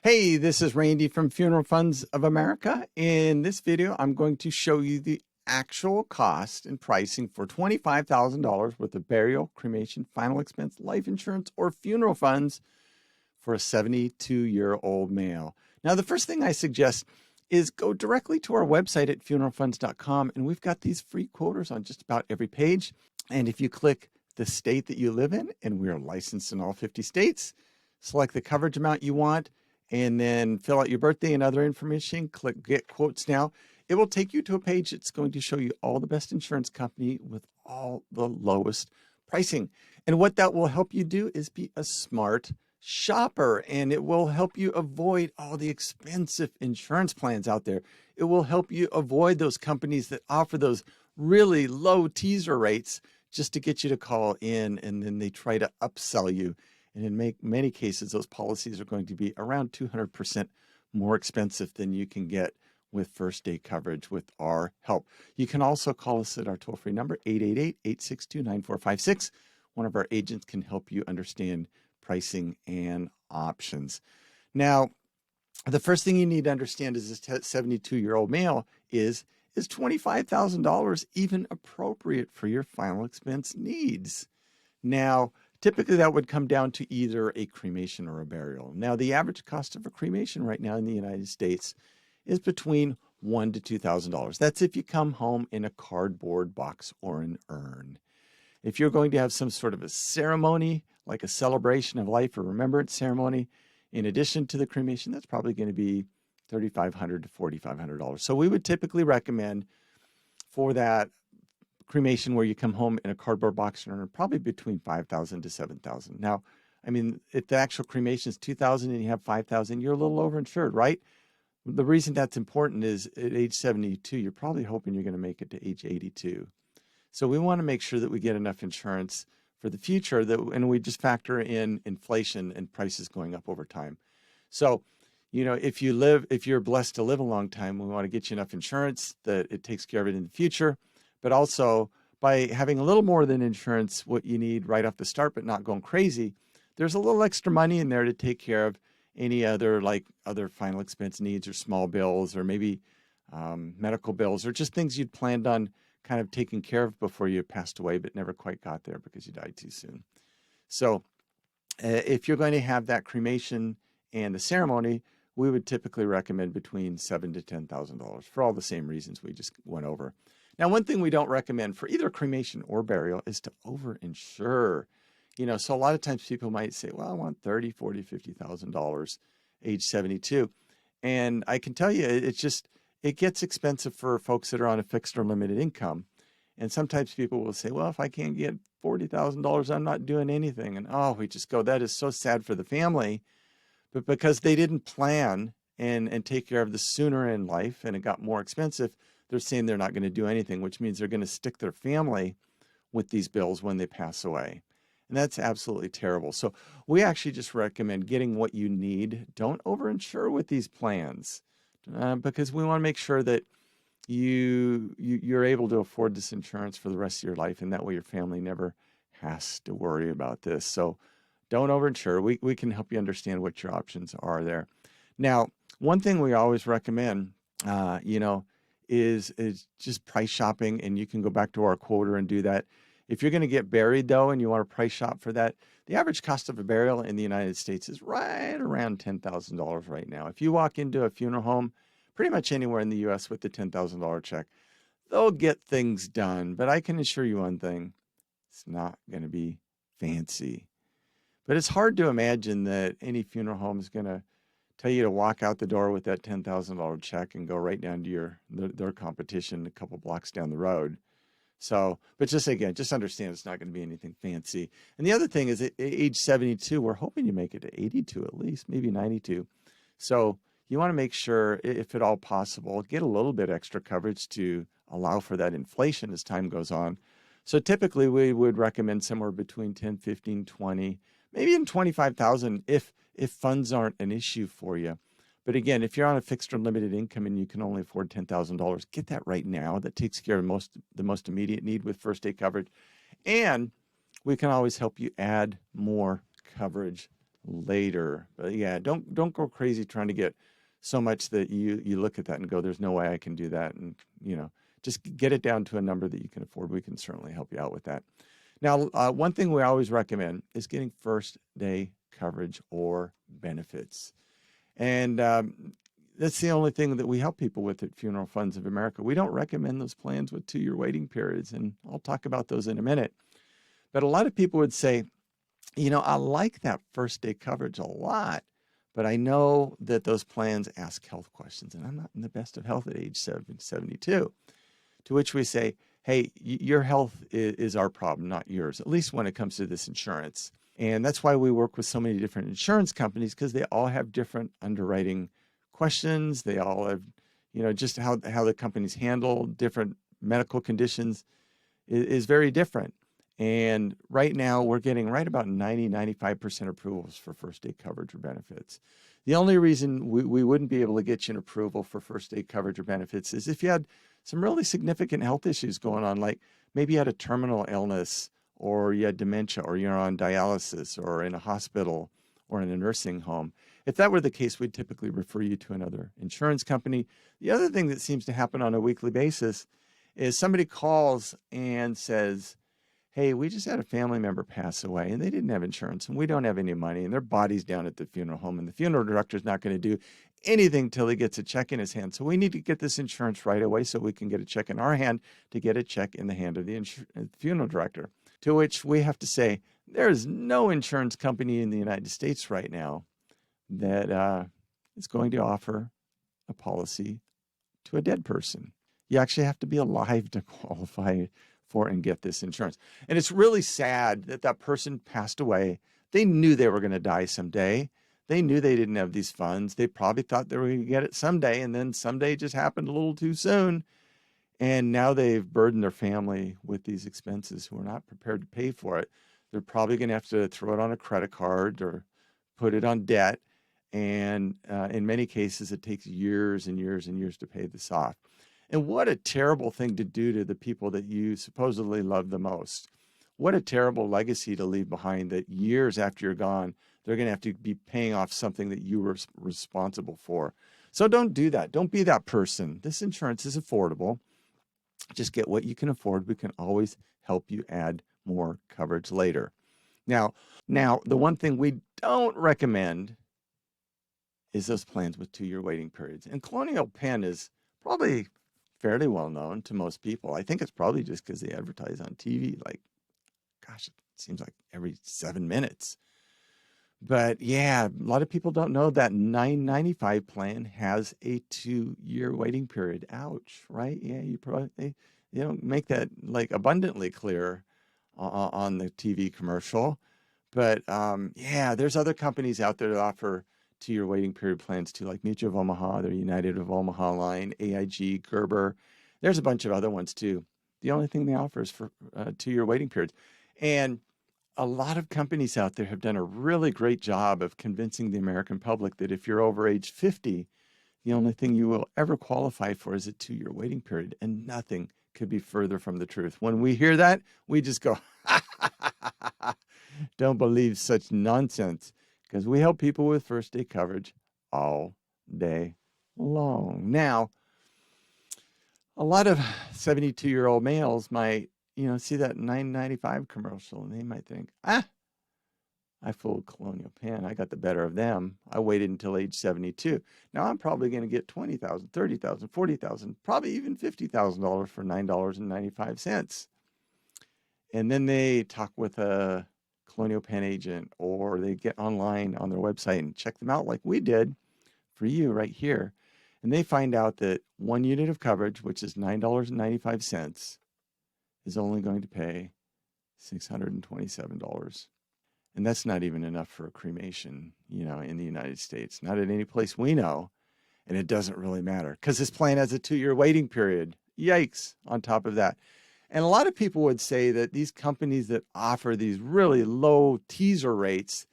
Hey, this is Randy from Funeral Funds of America. In this video, I'm going to show you the actual cost and pricing for $25,000 worth of burial, cremation, final expense, life insurance, or funeral funds for a 72-year-old male. Now, the first thing I suggest is go directly to our website at funeralfunds.com, and we've got these free quoters on just about every page. And if you click the state that you live in, and we are licensed in all 50 states, select the coverage amount you want, and then fill out your birthday and other information, click Get Quotes Now. It will take you to a page that's going to show you all the best insurance company with all the lowest pricing. And what that will help you do is be a smart shopper, and it will help you avoid all the expensive insurance plans out there. It will help you avoid those companies that offer those really low teaser rates just to get you to call in, and then they try to upsell you. And in many cases, those policies are going to be around 200% more expensive than you can get with first day coverage with our help. You can also call us at our toll-free number, 888-862-9456. One of our agents can help you understand pricing and options. Now, the first thing you need to understand is this 72-year-old male is $25,000 even appropriate for your final expense needs? Now, typically, that would come down to either a cremation or a burial. Now, the average cost of a cremation right now in the United States is between $1,000 to $2,000. That's if you come home in a cardboard box or an urn. If you're going to have some sort of a ceremony, like a celebration of life or remembrance ceremony, in addition to the cremation, that's probably going to be $3,500 to $4,500. So we would typically recommend for that cremation where you come home in a cardboard box and probably between $5,000 to $7,000. Now, I mean, if the actual cremation is $2,000 and you have $5,000, you're a little overinsured, right? The reason that's important is at age 72, you're probably hoping you're going to make it to age 82. So we want to make sure that we get enough insurance for the future, and we just factor in inflation and prices going up over time. So, if you're blessed to live a long time, we want to get you enough insurance that it takes care of it in the future. But also, by having a little more than insurance, what you need right off the start, but not going crazy, there's a little extra money in there to take care of any other final expense needs or small bills or maybe medical bills or just things you'd planned on kind of taking care of before you passed away, but never quite got there because you died too soon. So if you're going to have that cremation and the ceremony, we would typically recommend between $7,000 to $10,000 for all the same reasons we just went over. Now, one thing we don't recommend for either cremation or burial is to overinsure. So a lot of times people might say, well, I want $30,000, $40,000, $50,000 age 72. And I can tell you, it gets expensive for folks that are on a fixed or limited income. And sometimes people will say, well, if I can't get $40,000, I'm not doing anything. And we just go, that is so sad for the family. But because they didn't plan and take care of this sooner in life and it got more expensive, they're saying they're not going to do anything, which means they're going to stick their family with these bills when they pass away. And that's absolutely terrible. So we actually just recommend getting what you need. Don't overinsure with these plans because we want to make sure that you're able to afford this insurance for the rest of your life. And that way your family never has to worry about this. So don't overinsure. We can help you understand what your options are there. Now, one thing we always recommend, is just price shopping, and you can go back to our quoter and do that. If you're going to get buried, though, and you want to price shop for that, the average cost of a burial in the United States is right around $10,000 right now. If you walk into a funeral home, pretty much anywhere in the U.S. with the $10,000 check, they'll get things done. But I can assure you one thing, it's not going to be fancy. But it's hard to imagine that any funeral home is going to tell you to walk out the door with that $10,000 check and go right down to their competition a couple blocks down the road. So, but just understand it's not going to be anything fancy. And the other thing is at age 72, we're hoping you make it to 82 at least, maybe 92. So you want to make sure, if at all possible, get a little bit extra coverage to allow for that inflation as time goes on. So typically we would recommend somewhere between 10, 15, 20, maybe even 25,000 if funds aren't an issue for you. But again, if you're on a fixed or limited income and you can only afford $10,000, get that right now. That takes care of the most immediate need with first day coverage. And we can always help you add more coverage later. But yeah, don't go crazy trying to get so much that you look at that and go, there's no way I can do that. And, just get it down to a number that you can afford. We can certainly help you out with that. Now, one thing we always recommend is getting first day coverage or benefits. And that's the only thing that we help people with at Funeral Funds of America. We don't recommend those plans with 2-year waiting periods, and I'll talk about those in a minute. But a lot of people would say, I like that first day coverage a lot, but I know that those plans ask health questions, and I'm not in the best of health at age 72. To which we say, hey, your health is our problem, not yours, at least when it comes to this insurance. And that's why we work with so many different insurance companies, because they all have different underwriting questions. They all have, just how the companies handle different medical conditions is very different. And right now we're getting right about 95% approvals for first day coverage or benefits. The only reason we wouldn't be able to get you an approval for first day coverage or benefits is if you had some really significant health issues going on, like maybe you had a terminal illness, or you had dementia, or you're on dialysis, or in a hospital, or in a nursing home. If that were the case, we'd typically refer you to another insurance company. The other thing that seems to happen on a weekly basis is somebody calls and says, hey, we just had a family member pass away and they didn't have insurance and we don't have any money and their body's down at the funeral home and the funeral director's not going to do anything till he gets a check in his hand. So we need to get this insurance right away so we can get a check in our hand to get a check in the hand of the funeral director. To which we have to say, there is no insurance company in the United States right now that is going to offer a policy to a dead person. You actually have to be alive to qualify for and get this insurance. And it's really sad that that person passed away. They knew they were going to die someday. They knew they didn't have these funds. They probably thought they were going to get it someday, and then someday just happened a little too soon. And now they've burdened their family with these expenses who are not prepared to pay for it. They're probably going to have to throw it on a credit card or put it on debt. And in many cases, it takes years and years and years to pay this off. And what a terrible thing to do to the people that you supposedly love the most. What a terrible legacy to leave behind, that years after you're gone, they're going to have to be paying off something that you were responsible for. So don't do that. Don't be that person. This insurance is affordable. Just get what you can afford. We can always help you add more coverage later. Now, the one thing we don't recommend is those plans with 2-year waiting periods. And Colonial Penn is probably fairly well known to most people. I think it's probably just because they advertise on TV, like, gosh, it seems like every 7 minutes. But yeah, a lot of people don't know that $9.95 plan has a 2-year waiting period. Ouch, right? Yeah, you don't make that like abundantly clear on the TV commercial. But yeah, there's other companies out there that offer 2-year waiting period plans too, like Mutual of Omaha, their United of Omaha line, AIG, Gerber. There's a bunch of other ones too. The only thing they offer is for 2-year waiting periods. And a lot of companies out there have done a really great job of convincing the American public that if you're over age 50, the only thing you will ever qualify for is a 2-year waiting period. And nothing could be further from the truth. When we hear that, we just go, don't believe such nonsense. Because we help people with first day coverage all day long. Now, a lot of 72-year-old males might, see that $9.95 commercial and they might think, I fooled Colonial Penn. I got the better of them. I waited until age 72. Now I'm probably going to get $20,000, $30,000, $40,000, probably even $50,000 for $9.95. And then they talk with a Colonial Penn agent, or they get online on their website and check them out like we did for you right here. And they find out that 1 unit of coverage, which is $9.95, is only going to pay $627. And that's not even enough for a cremation, in the United States, not at any place we know. And it doesn't really matter because this plan has a 2-year waiting period. Yikes on top of that. And a lot of people would say that these companies that offer these really low teaser rates,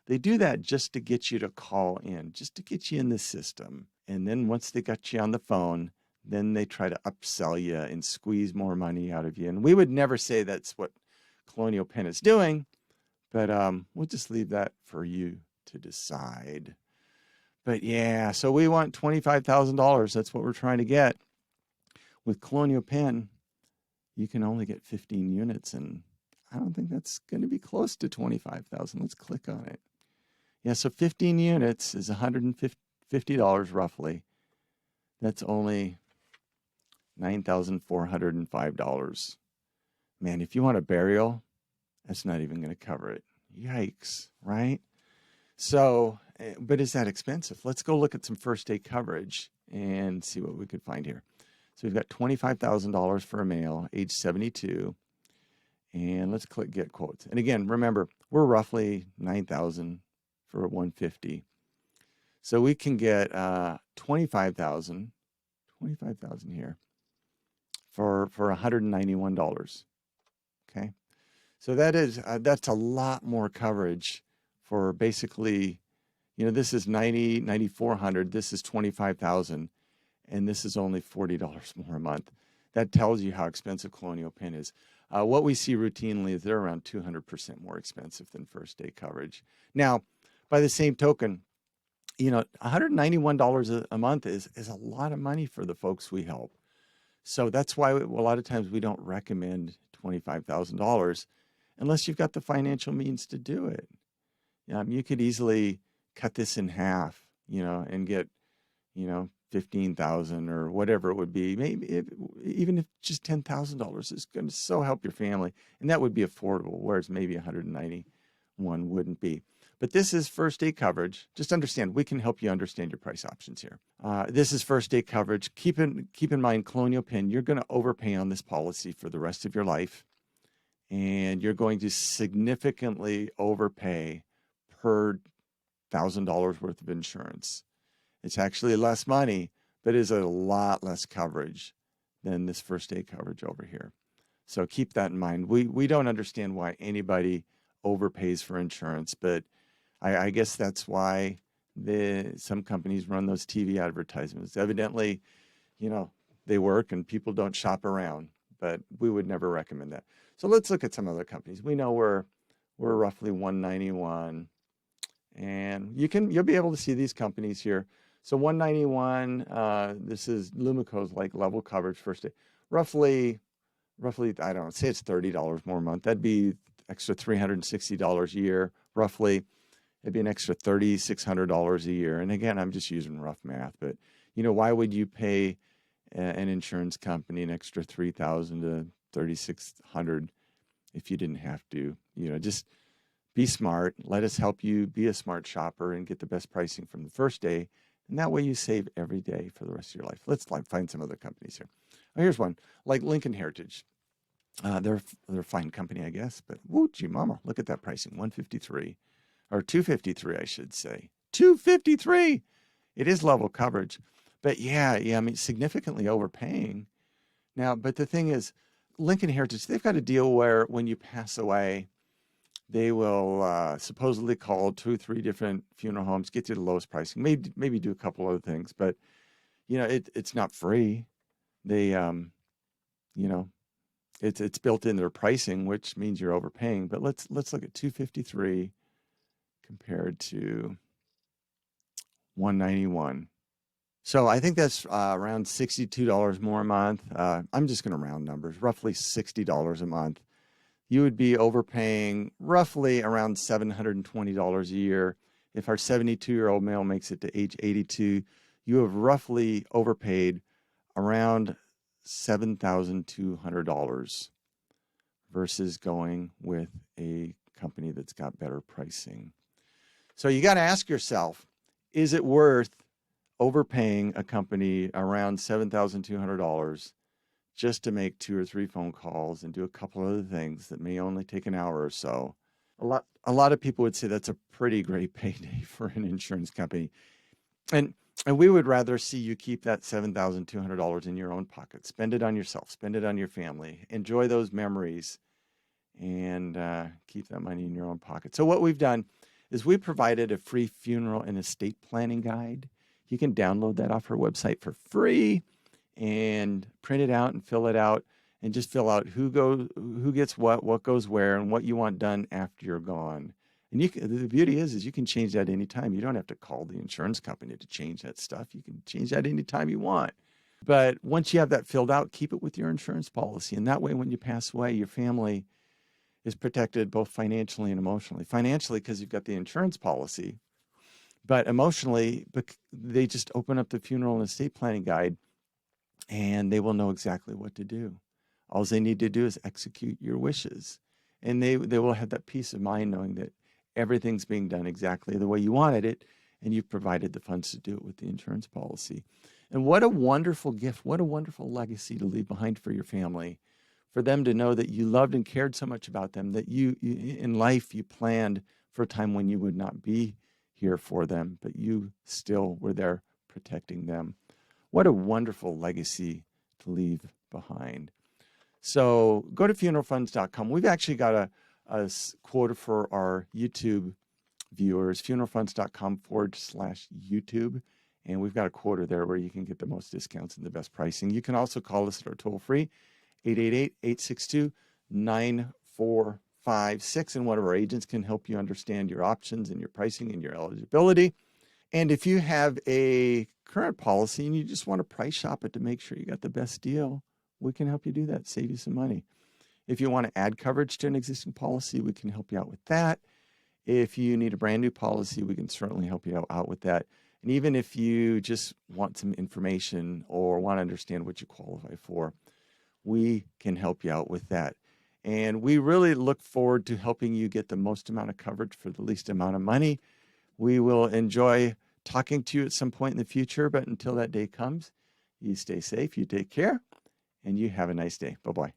they do that just to get you to call in, just to get you in the system. And then once they got you on the phone, then they try to upsell you and squeeze more money out of you. And we would never say that's what Colonial Penn is doing, but we'll just leave that for you to decide. But yeah, so we want $25,000. That's what we're trying to get. With Colonial Penn, you can only get 15 units, and I don't think that's going to be close to 25,000. Let's click on it. Yeah, so 15 units is $150 roughly. That's only $9,405. Man, if you want a burial, that's not even going to cover it. Yikes, right? So, but is that expensive? Let's go look at some first day coverage and see what we could find here. So we've got $25,000 for a male, age 72. And let's click Get Quotes. And again, remember, we're roughly $9,000 for 150. So we can get $25,000 here for $191. Okay. So that's a lot more coverage for basically, this is $9,400. This is $25,000. And this is only $40 more a month. That tells you how expensive Colonial Penn is. What we see routinely is they're around 200% more expensive than first day coverage. Now, by the same token, $191 a month is a lot of money for the folks we help. So that's why a lot of times we don't recommend $25,000 unless you've got the financial means to do it. You could easily cut this in half, and get, $15,000 or whatever it would be. Maybe even if just $10,000 is going to so help your family, and that would be affordable, whereas maybe $191 wouldn't be. But this is first day coverage. Just understand, we can help you understand your price options here. This is first day coverage. Keep in mind, Colonial Penn, you're going to overpay on this policy for the rest of your life, and you're going to significantly overpay per $1,000 worth of insurance. It's actually less money, but it is a lot less coverage than this first day coverage over here. So keep that in mind. We don't understand why anybody overpays for insurance, but I guess that's why some companies run those TV advertisements. Evidently, they work and people don't shop around, but we would never recommend that. So let's look at some other companies. We know we're roughly $191, and you'll be able to see these companies here. So $191, this is Lumico's like level coverage first day. Roughly, I don't know, say it's $30 more a month. That'd be extra $360 a year, roughly. It'd be an extra $3,600 a year. And again, I'm just using rough math, but why would you pay an insurance company an extra $3,000 to $3,600 if you didn't have to? Just be smart. Let us help you be a smart shopper and get the best pricing from the first day. And that way you save every day for the rest of your life. Let's find some other companies here. Oh, here's one, like Lincoln Heritage. They're a fine company, I guess, but whoa, gee mama, look at that pricing, $153 or $253, I should say. $253. It is level coverage, but yeah, I mean, significantly overpaying. Now, but the thing is, Lincoln Heritage, they've got a deal where when you pass away, they will supposedly call 2 or 3 different funeral homes, get you the lowest pricing, maybe do a couple other things, but it's not free. They it's built in their pricing, which means you're overpaying. But let's look at $253 compared to $191. So I think that's around $62 more a month. I'm just going to round numbers, roughly $60 a month. You would be overpaying roughly around $720 a year. If our 72-year-old male makes it to age 82, you have roughly overpaid around $7,200 versus going with a company that's got better pricing. So you got to ask yourself, is it worth overpaying a company around $7,200 just to make 2 or 3 phone calls and do a couple other things that may only take an hour or so? A lot of people would say that's a pretty great payday for an insurance company. And we would rather see you keep that $7,200 in your own pocket. Spend it on yourself. Spend it on your family. Enjoy those memories and keep that money in your own pocket. So what we've done is we provided a free funeral and estate planning guide. You can download that off our website for free and print it out and fill it out and just fill out who gets what goes where, and what you want done after you're gone. And the beauty is you can change that anytime. You don't have to call the insurance company to change that stuff. You can change that anytime you want. But once you have that filled out, keep it with your insurance policy. And that way, when you pass away, your family is protected both financially and emotionally. Financially, because you've got the insurance policy. But emotionally, they just open up the funeral and estate planning guide, and they will know exactly what to do. All they need to do is execute your wishes. And they will have that peace of mind knowing that everything's being done exactly the way you wanted it, and you've provided the funds to do it with the insurance policy. And what a wonderful gift, what a wonderful legacy to leave behind for your family, for them to know that you loved and cared so much about them, that you in life, you planned for a time when you would not be here for them, but you still were there protecting them. What a wonderful legacy to leave behind. So go to funeralfunds.com. We've actually got a quote for our YouTube viewers, funeralfunds.com/YouTube. And we've got a quota there where you can get the most discounts and the best pricing. You can also call us at our toll-free 888-862-9456. And one of our agents can help you understand your options and your pricing and your eligibility. And if you have a current policy and you just want to price shop it to make sure you got the best deal, we can help you do that, save you some money. If you want to add coverage to an existing policy, we can help you out with that. If you need a brand new policy, we can certainly help you out with that. And even if you just want some information or want to understand what you qualify for, we can help you out with that. And we really look forward to helping you get the most amount of coverage for the least amount of money. We will enjoy talking to you at some point in the future, but until that day comes, you stay safe, you take care, and you have a nice day. Bye-bye.